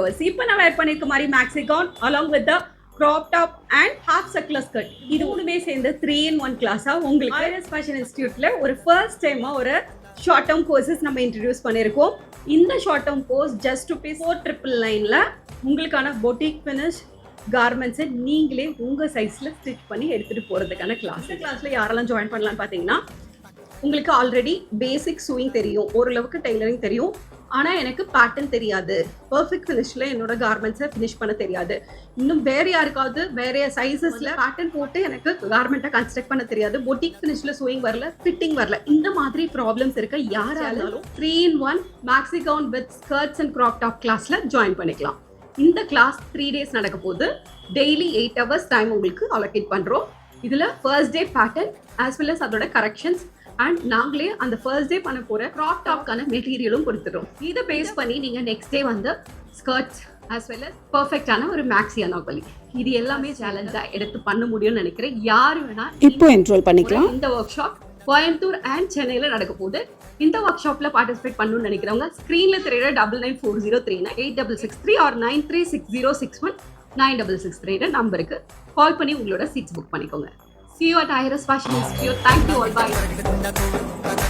hours. இப்போ நான் வேர் பண்ணிருக்க மாதிரி maxi gown along with the crop top and half circular skirt. இது மூணுமே சேர்ந்து 3-in-1 கிளாஸா உங்களுக்கு ஐரஸ் ஃபேஷன் இன்ஸ்டிடியூட்ல ஒரு ஃபர்ஸ்ட் டைமா ஒரு ஷார்ட் டேர்ம் கோர்சஸ் நம்ம இன்ட்ரடியூஸ் பண்ணியிருக்கோம். இந்த short term course just rupees 4,999ல உங்களுக்கான பொட்டிக் ஃபினிஷ் கார்மெண்ட்ஸை நீங்களே உங்கள் சைஸில் ஸ்டிச் பண்ணி எடுத்துகிட்டு போகிறதுக்கான கிளாஸ். இந்த கிளாஸில் யாரெல்லாம் ஜாயின் பண்ணலான்னு பார்த்தீங்கன்னா, உங்களுக்கு ஆல்ரெடி பேசிக் சூயிங் தெரியும், ஓரளவுக்கு டெய்லரிங் தெரியும், ஆனால் எனக்கு பேட்டர்ன் தெரியாது, பர்ஃபெக்ட் ஃபினிஷில் என்னோட கார்மெண்ட்ஸை ஃபினிஷ் பண்ண தெரியாது, இன்னும் வேறு யாருக்காவது வேறு சைஸஸில் பேட்டர்ன் போட்டு எனக்கு கார்மெண்ட்டை கன்ஸ்ட்ரக்ட் பண்ண தெரியாது, பொட்டிக் ஃபினிஷில் சூயிங் வரல, ஃபிட்டிங் வரல, இந்த மாதிரி ப்ராப்ளம்ஸ் இருக்க யாராலும் 3-in-1 maxi gown with skirts and crop top கிளாஸில் ஜாயின் பண்ணிக்கலாம். இந்த கிளாஸ் 3 days நடக்க போது டெய்லி 8 hours டைம் உங்களுக்கு அலோகேட் பண்ணுறோம். இதில் first day pattern as well as அதோட கரெக்ஷன்ஸ் அண்ட் நாங்களே அந்த ஃபர்ஸ்ட் டே பண்ண போகிற க்ராப் டாப்க்கான மெட்டீரியலும் கொடுத்துட்டோம். இதை பேஸ் பண்ணி நீங்கள் நெக்ஸ்ட் டே வந்து ஸ்கர்ட்ஸ் ஆஸ் வெல் அஸ் பர்ஃபெக்டான ஒரு மேக்ஸி அனார்கலி இது எல்லாமே சேலஞ்சாக எடுத்து பண்ண முடியும்னு நினைக்கிறேன். யார் வேணால் இப்போ என்ரோல் பண்ணிக்கலாம். இந்த ஒர்க் ஷாப் கோயம்புத்தூர் அண்ட் சென்னையில் நடக்க போகுது. இந்த ஒர்க் ஷாப்பில் பார்ட்டிசிபேட் பண்ணணும்னு நினைக்கிறவங்க ஸ்க்ரீனில் தெரியுற 994039 8663 or 936061 நம்பருக்கு கால் பண்ணி உங்களோட சீட்ஸ் புக் பண்ணிக்கோங்க. See you at Iris Fashion Institute. Thank you all. Bye.